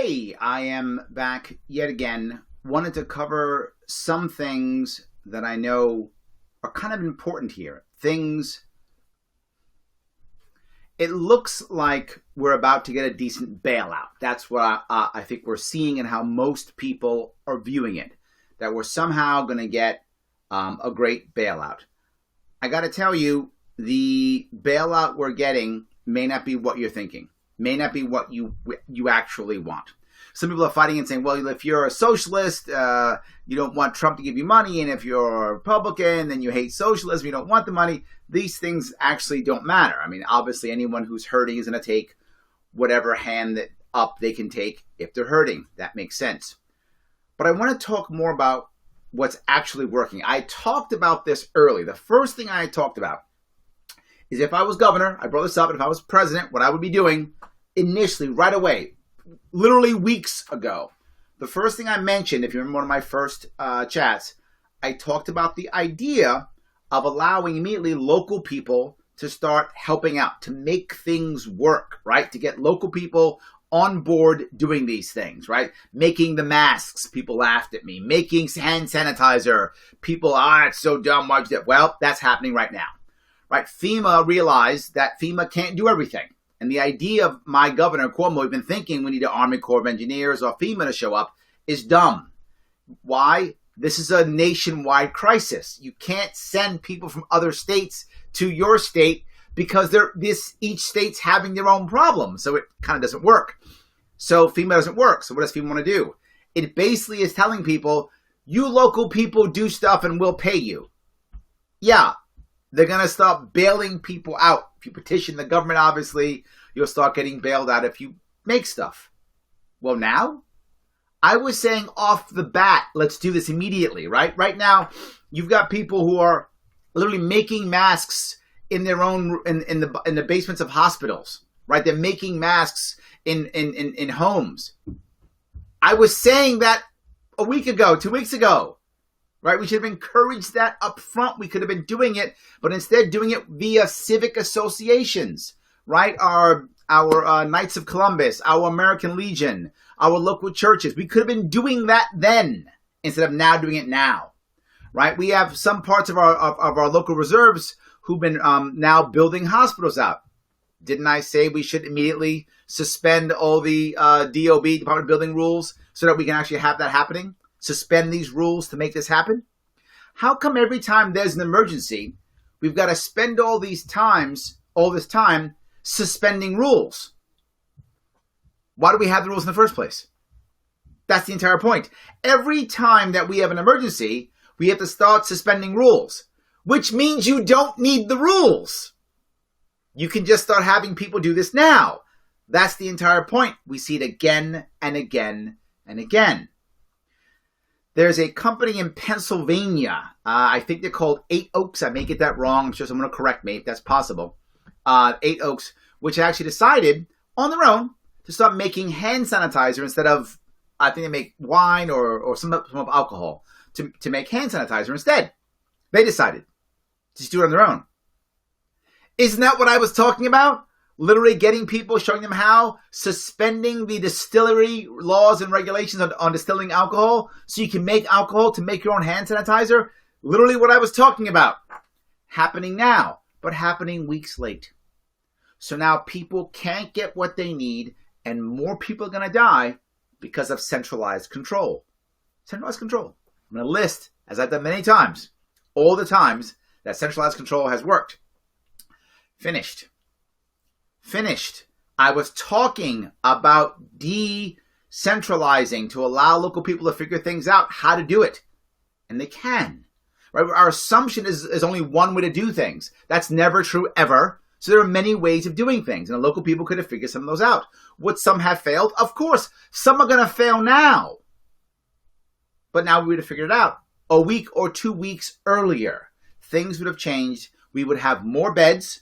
Hey, I am back yet again. Wanted to cover some things that I know are kind of important here. It looks like we're about to get a decent bailout. That's what I think we're seeing and how most people are viewing it. That we're somehow going to get a great bailout. I got to tell you, the bailout we're getting may not be what you're thinking. May not be what you actually want. Some people are fighting and saying, well, if you're a socialist, you don't want Trump to give you money, and if you're a Republican, then you hate socialism, you don't want the money. These things actually don't matter. I mean, obviously, anyone who's hurting is going to take whatever hand up they can take if they're hurting. That makes sense. But I want to talk more about what's actually working. I talked about this early. The first thing I talked about is if I was governor, I brought this up, and if I was president, what I would be doing initially, right away, literally weeks ago. The first thing I mentioned, if you remember one of my first chats, I talked about the idea of allowing immediately local people to start helping out, to make things work, right? To get local people on board doing these things, right? Making the masks, people laughed at me. Making hand sanitizer, people, it's so dumb, why'd you do that? Well, that's happening right now, right? FEMA realized that FEMA can't do everything. And the idea of my governor, Cuomo, we've been thinking we need an Army Corps of Engineers or FEMA to show up is dumb. Why? This is a nationwide crisis. You can't send people from other states to your state because each state's having their own problems. So it kind of doesn't work. So FEMA doesn't work. So what does FEMA want to do? It basically is telling people, you local people do stuff and we'll pay you. Yeah. They're going to start bailing people out. If you petition the government, obviously, you'll start getting bailed out if you make stuff. Well, now, I was saying off the bat, let's do this immediately, right? Right now, you've got people who are literally making masks in their own, in the basements of hospitals, right? They're making masks in homes. I was saying that a week ago, 2 weeks ago. Right? We should have encouraged that up front. We could have been doing it, but instead doing it via civic associations, right? Our Knights of Columbus, our American Legion, our local churches. We could have been doing that then instead of now doing it now, right? We have some parts of our local reserves who've been now building hospitals out. Didn't I say we should immediately suspend all the DOB, Department of Building rules, so that we can actually have that happening? Suspend these rules to make this happen? How come every time there's an emergency, we've got to spend all this time suspending rules? Why do we have the rules in the first place? That's the entire point. Every time that we have an emergency, we have to start suspending rules, which means you don't need the rules. You can just start having people do this now. That's the entire point. We see it again and again and again. There's a company in Pennsylvania. I think they're called 8 Oaks. I may get that wrong. I'm sure someone will correct me if that's possible. 8 Oaks, which actually decided on their own to start making hand sanitizer instead of, I think they make wine or some of alcohol to make hand sanitizer instead. They decided to just do it on their own. Isn't that what I was talking about? Literally getting people, showing them how, suspending the distillery laws and regulations on distilling alcohol so you can make alcohol to make your own hand sanitizer. Literally what I was talking about. Happening now, but happening weeks late. So now people can't get what they need and more people are going to die because of centralized control. Centralized control. I'm going to list, as I've done many times, all the times that centralized control has worked. Finished. I was talking about decentralizing to allow local people to figure things out, how to do it. And they can. Right? Our assumption is only one way to do things. That's never true ever. So there are many ways of doing things. And the local people could have figured some of those out. Would some have failed? Of course. Some are going to fail now. But now we would have figured it out. A week or 2 weeks earlier, things would have changed. We would have more beds.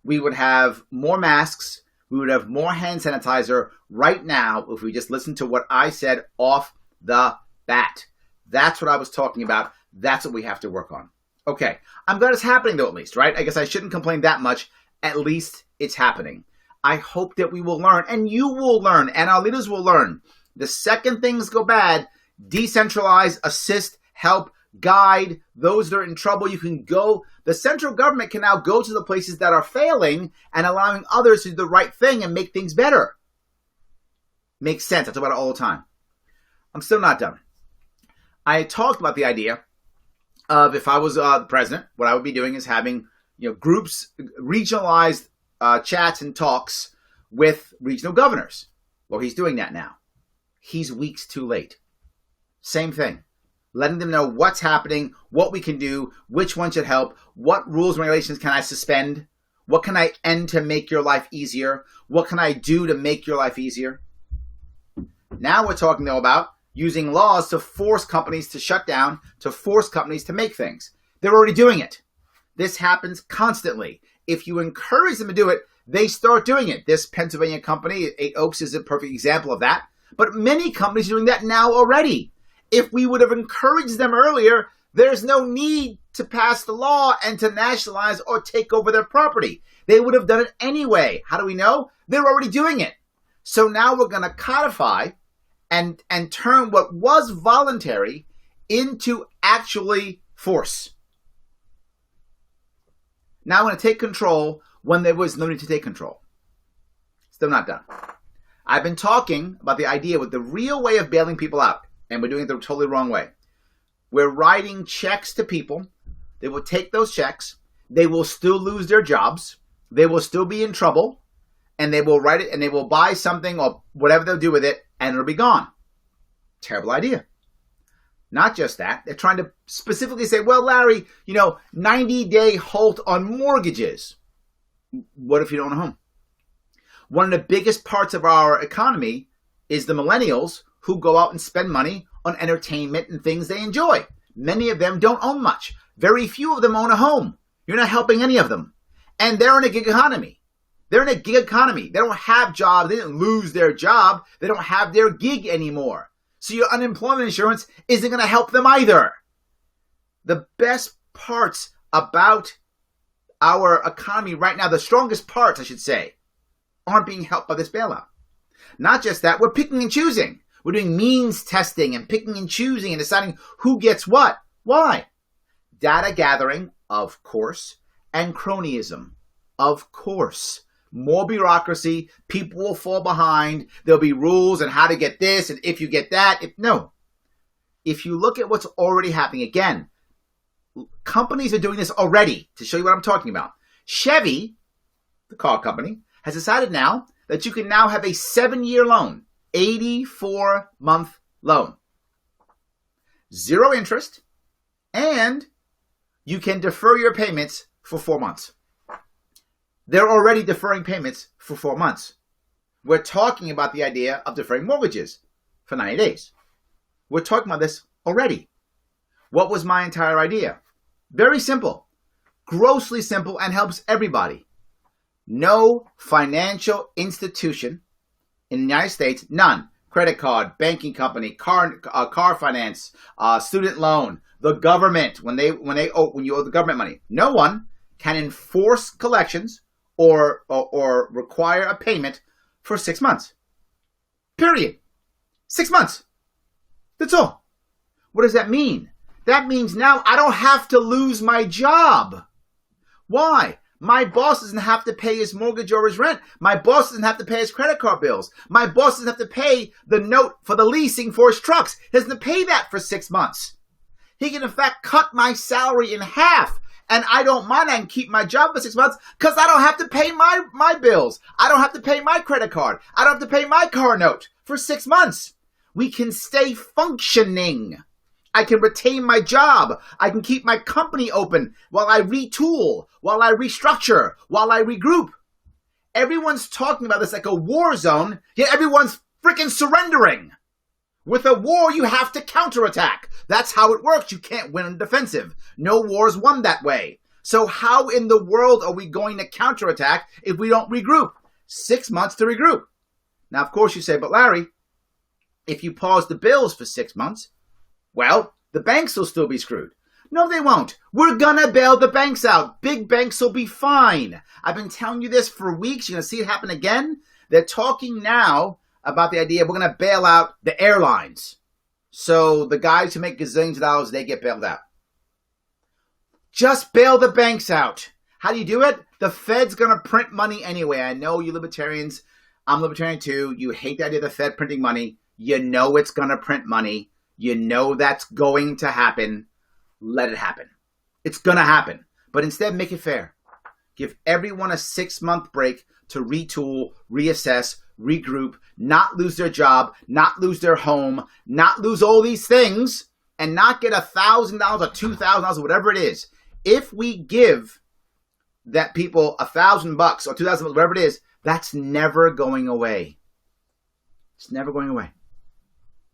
We would have more masks. We would have more hand sanitizer right now if we just listened to what I said off the bat. That's what I was talking about. That's what we have to work on. Okay. I'm glad it's happening though, at least, right? I guess I shouldn't complain that much. At least it's happening. I hope that we will learn, and you will learn, and our leaders will learn. The second things go bad, decentralize, assist, help, guide those that are in trouble. You can go, the central government can now go to the places that are failing and allowing others to do the right thing and make things better. Makes sense. I talk about it all the time. I'm still not done. I talked about the idea of if I was the president, what I would be doing is having groups, regionalized chats and talks with regional governors. Well, he's doing that now. He's weeks too late. Same thing. Letting them know what's happening, what we can do, which one should help, what rules and regulations can I suspend, what can I end to make your life easier, what can I do to make your life easier. Now we're talking, though, about using laws to force companies to shut down, to force companies to make things. They're already doing it. This happens constantly. If you encourage them to do it, they start doing it. This Pennsylvania company, 8 Oaks, is a perfect example of that. But many companies are doing that now already. If we would have encouraged them earlier, there's no need to pass the law and to nationalize or take over their property. They would have done it anyway. How do we know? They're already doing it. So now we're going to codify and turn what was voluntary into actually force. Now I'm going to take control when there was no need to take control. Still not done. I've been talking about the idea with the real way of bailing people out, and we're doing it the totally wrong way. We're writing checks to people. They will take those checks. They will still lose their jobs. They will still be in trouble, and they will write it, and they will buy something or whatever they'll do with it, and it'll be gone. Terrible idea. Not just that. They're trying to specifically say, well, Larry, 90-day halt on mortgages. What if you don't own a home? One of the biggest parts of our economy is the millennials who go out and spend money on entertainment and things they enjoy. Many of them don't own much. Very few of them own a home. You're not helping any of them. And they're in a gig economy. They're in a gig economy. They don't have jobs. They didn't lose their job. They don't have their gig anymore. So your unemployment insurance isn't going to help them either. The best parts about our economy right now, the strongest parts, I should say, aren't being helped by this bailout. Not just that, we're picking and choosing. We're doing means testing and picking and choosing and deciding who gets what. Why? Data gathering, of course, and cronyism, of course. More bureaucracy, people will fall behind, there'll be rules on how to get this and if you get that. No. If you look at what's already happening, again, companies are doing this already. To show you what I'm talking about. Chevy, the car company, has decided now that you can now have a 7-year loan, 84-month loan. 0 interest, and you can defer your payments for 4 months. They're already deferring payments for 4 months. We're talking about the idea of deferring mortgages for 90 days. We're talking about this already. What was my entire idea? Very simple. Grossly simple and helps everybody. No financial institution in the United States, none, credit card, banking company, car finance, student loan, the government, when you owe the government money, no one can enforce collections or require a payment for 6 months. Period. 6 months. That's all. What does that mean? That means now I don't have to lose my job. Why? My boss doesn't have to pay his mortgage or his rent. My boss doesn't have to pay his credit card bills. My boss doesn't have to pay the note for the leasing for his trucks. He doesn't have to pay that for 6 months. He can, in fact, cut my salary in half. And I don't mind. I can keep my job for 6 months because I don't have to pay my bills. I don't have to pay my credit card. I don't have to pay my car note for 6 months. We can stay functioning. I can retain my job. I can keep my company open while I retool, while I restructure, while I regroup. Everyone's talking about this like a war zone, yet everyone's freaking surrendering. With a war, you have to counterattack. That's how it works. You can't win on defensive. No war is won that way. So how in the world are we going to counterattack if we don't regroup? 6 months to regroup. Now, of course, you say, but Larry, if you pause the bills for 6 months, well, the banks will still be screwed. No, they won't. We're gonna bail the banks out. Big banks will be fine. I've been telling you this for weeks. You're gonna see it happen again. They're talking now about the idea we're gonna bail out the airlines. So the guys who make gazillions of dollars, they get bailed out. Just bail the banks out. How do you do it? The Fed's gonna print money anyway. I know you libertarians, I'm libertarian too. You hate the idea of the Fed printing money. You know it's gonna print money. You know that's going to happen. Let it happen. It's going to happen. But instead, make it fair. Give everyone a 6-month break to retool, reassess, regroup, not lose their job, not lose their home, not lose all these things, and not get $1,000 or $2,000 or whatever it is. If we give that people $1,000 or $2,000, whatever it is, that's never going away. It's never going away.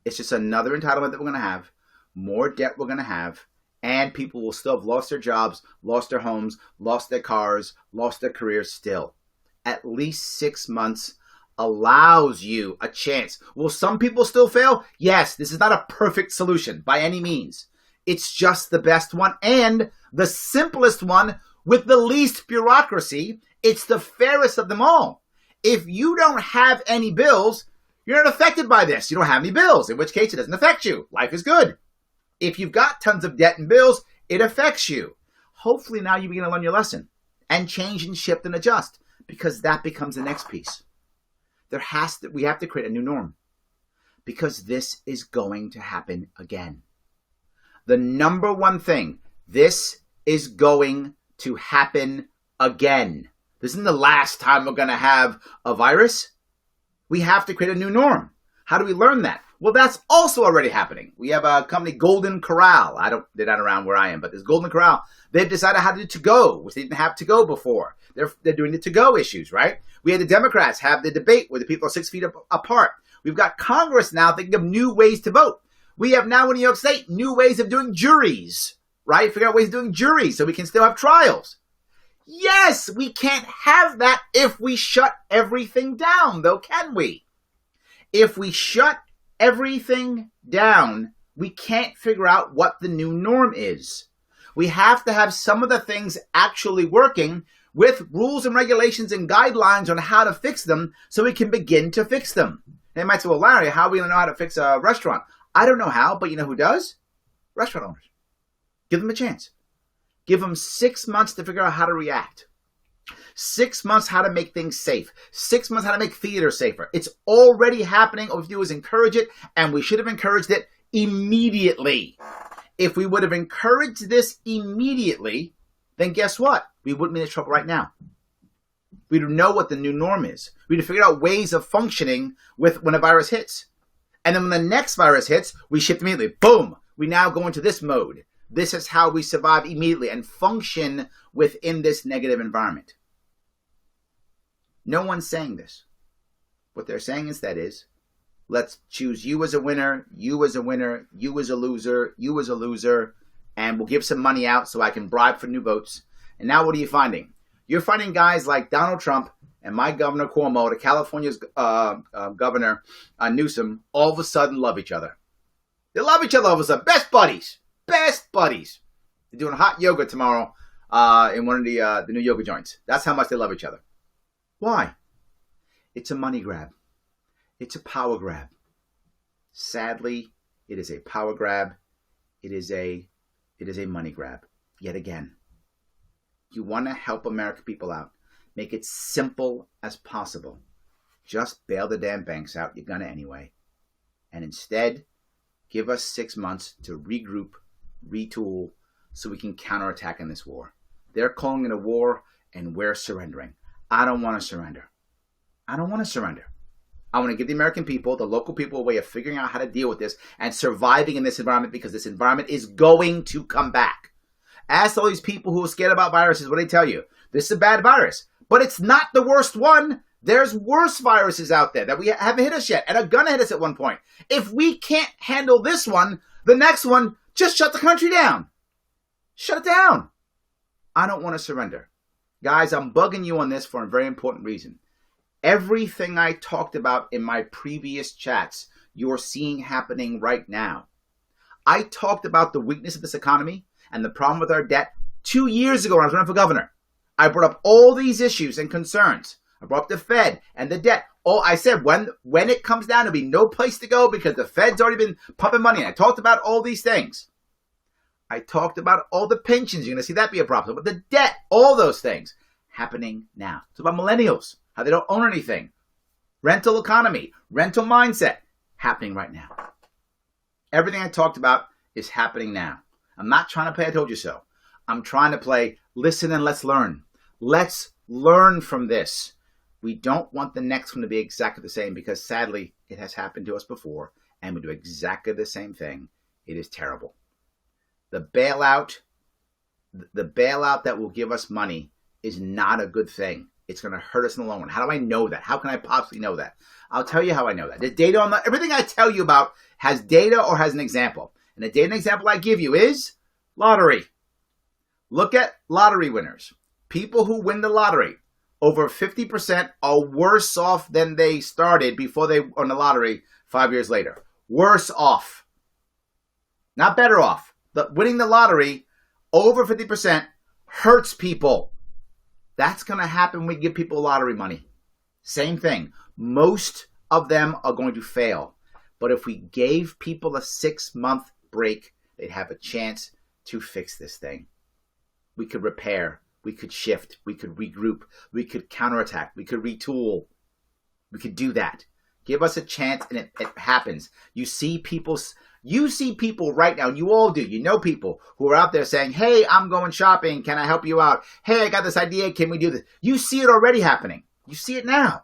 It's just another entitlement that we're going to have, more debt we're going to have, and people will still have lost their jobs, lost their homes, lost their cars, lost their careers still. At least 6 months allows you a chance. Will some people still fail? Yes, this is not a perfect solution by any means. It's just the best one and the simplest one with the least bureaucracy. It's the fairest of them all. If you don't have any bills, you're not affected by this. You don't have any bills, in which case it doesn't affect you. Life is good. If you've got tons of debt and bills, it affects you. Hopefully now you begin to learn your lesson and change and shift and adjust, because that becomes the next piece. We have to create a new norm, because this is going to happen again. The number one thing, this is going to happen again. This isn't the last time we're going to have a virus. We have to create a new norm. How do we learn that? Well, that's also already happening. We have a company, Golden Corral. They're not around where I am, but there's Golden Corral. They've decided how to do to-go, which they didn't have to-go before. They're doing the to-go issues, right? We had the Democrats have the debate where the people are 6 feet apart. We've got Congress now thinking of new ways to vote. We have now in New York State new ways of doing juries, right? Figure out ways of doing juries so we can still have trials. Yes, we can't have that if we shut everything down, though, can we? If we shut everything down, we can't figure out what the new norm is. We have to have some of the things actually working with rules and regulations and guidelines on how to fix them so we can begin to fix them. They might say, well, Larry, how are we going to know how to fix a restaurant? I don't know how, but you know who does? Restaurant owners. Give them a chance. Give them 6 months to figure out how to react. 6 months how to make things safe. 6 months how to make theater safer. It's already happening. All we have to do is encourage it, and we should have encouraged it immediately. If we would have encouraged this immediately, then guess what? We wouldn't be in trouble right now. We'd know what the new norm is. We'd have figured out ways of functioning with when a virus hits. And then when the next virus hits, we shift immediately. Boom! We now go into this mode. This is how we survive immediately and function within this negative environment. No one's saying this. What they're saying instead is, let's choose you as a winner, you as a winner, you as a loser, you as a loser, and we'll give some money out so I can bribe for new votes. And now what are you finding? You're finding guys like Donald Trump and my governor Cuomo, the California's governor Newsom, all of a sudden love each other. They love each other all of a sudden. Best buddies. Best buddies. They're doing hot yoga tomorrow in one of the new yoga joints. That's how much they love each other. Why? It's a money grab. It's a power grab. Sadly, it is a power grab. It is a money grab. Yet again. You want to help American people out. Make it simple as possible. Just bail the damn banks out. You're going to anyway. And instead, give us 6 months to regroup, retool, so we can counterattack in this war. They're calling it a war, and we're surrendering. I don't want to surrender. I don't want to surrender. I want to give the American people, the local people, a way of figuring out how to deal with this and surviving in this environment, because this environment is going to come back. Ask all these people who are scared about viruses what they tell you. This is a bad virus, but it's not the worst one. There's worse viruses out there that we haven't hit us yet and are going to hit us at one point. If we can't handle this one, the next one, just shut the country down. Shut it down. I don't want to surrender. Guys, I'm bugging you on this for a very important reason. Everything I talked about in my previous chats, you're seeing happening right now. I talked about the weakness of this economy and the problem with our debt. 2 years ago when I was running for governor, I brought up all these issues and concerns. I brought up the Fed and the debt. I said when it comes down, there'll be no place to go because the Fed's already been pumping money. And I talked about all these things. I talked about all the pensions. You're going to see that be a problem. But the debt, all those things happening now. It's about millennials, how they don't own anything. Rental economy, rental mindset, happening right now. Everything I talked about is happening now. I'm not trying to play I told you so. I'm trying to play listen and let's learn. Let's learn from this. We don't want the next one to be exactly the same because sadly it has happened to us before and we do exactly the same thing. It is terrible. The bailout that will give us money is not a good thing. It's going to hurt us in the long run. How do I know that? How can I possibly know that? I'll tell you how I know that. The data on everything I tell you about has data or has an example. And the data and example I give you is lottery. Look at lottery winners. People who win the lottery, over 50% are worse off than they started before they won the lottery 5 years later. Worse off. Not better off. Winning the lottery, over 50% hurts people. That's going to happen when we give people lottery money. Same thing. Most of them are going to fail. But if we gave people a 6-month break, they'd have a chance to fix this thing. We could repair. We could shift. We could regroup. We could counterattack. We could retool. We could do that. Give us a chance and it happens. You see people right now, and you all do. You know people who are out there saying, hey, I'm going shopping. Can I help you out? Hey, I got this idea. Can we do this? You see it already happening. You see it now.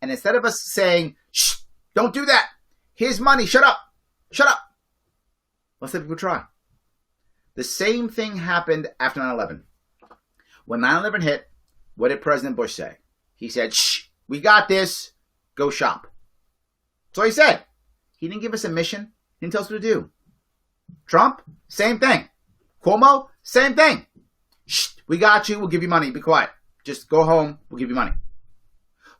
And instead of us saying, shh, don't do that. Here's money. Shut up. Shut up. Let's let people try. The same thing happened after 9/11. When 9/11 hit, what did President Bush say? He said, shh, we got this. Go shop. That's all he said. He didn't give us a mission. He didn't tell us what to do. Trump, same thing. Cuomo, same thing. Shh, we got you. We'll give you money. Be quiet. Just go home. We'll give you money.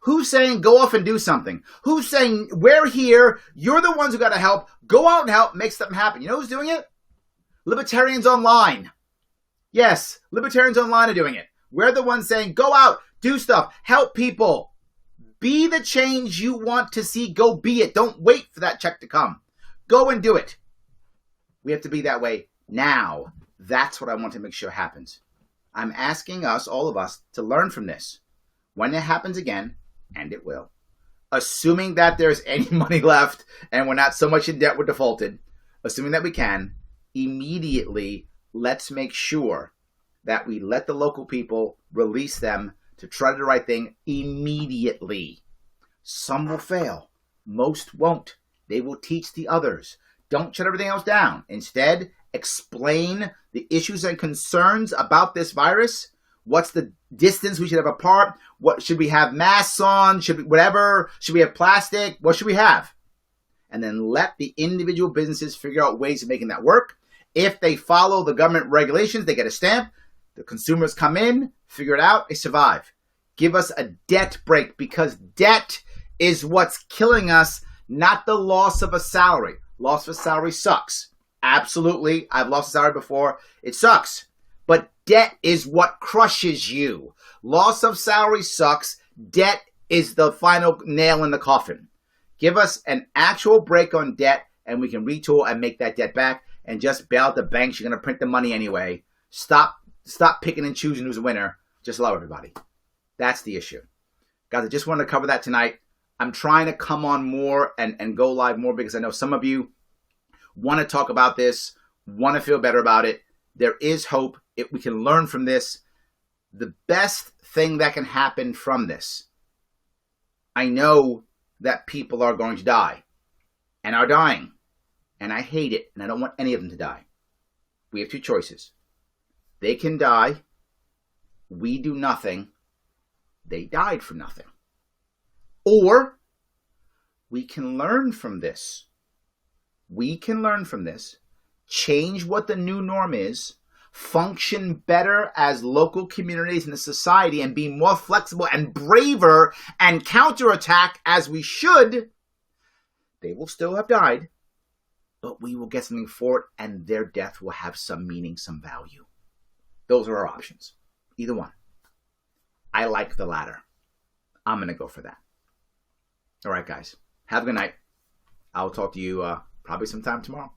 Who's saying go off and do something? Who's saying we're here. You're the ones who got to help. Go out and help. Make something happen. You know who's doing it? Libertarians online. Yes, libertarians online are doing it. We're the ones saying go out, do stuff, help people. Be the change you want to see. Go be it. Don't wait for that check to come. Go and do it. We have to be that way now. That's what I want to make sure happens. I'm asking us, all of us, to learn from this. When it happens again, and it will, assuming that there's any money left and we're not so much in debt we're defaulted, assuming that we can, immediately let's make sure that we let the local people release them to try to do the right thing immediately. Some will fail. Most won't. They will teach the others. Don't shut everything else down. Instead, explain the issues and concerns about this virus. What's the distance we should have apart? What should we have masks on? Should we have plastic? What should we have? And then let the individual businesses figure out ways of making that work. If they follow the government regulations, they get a stamp. The consumers come in, figure it out, they survive. Give us a debt break because debt is what's killing us, not the loss of a salary. Loss of a salary sucks. Absolutely. I've lost a salary before. It sucks. But debt is what crushes you. Loss of salary sucks. Debt is the final nail in the coffin. Give us an actual break on debt and we can retool and make that debt back and just bail out the banks. You're going to print the money anyway. Stop picking and choosing who's a winner. Just allow everybody. That's the issue. Guys, I just wanted to cover that tonight. I'm trying to come on more and go live more because I know some of you want to talk about this, want to feel better about it. There is hope. We can learn from this. The best thing that can happen from this, I know that people are going to die and are dying. And I hate it, and I don't want any of them to die. We have two choices. They can die. We do nothing. They died for nothing. Or we can learn from this. We can learn from this, change what the new norm is, function better as local communities in the society, and be more flexible and braver and counterattack as we should. They will still have died. but we will get something for it, and their death will have some meaning, some value. Those are our options. Either one. I like the latter. I'm going to go for that. All right, guys. Have a good night. I'll talk to you probably sometime tomorrow.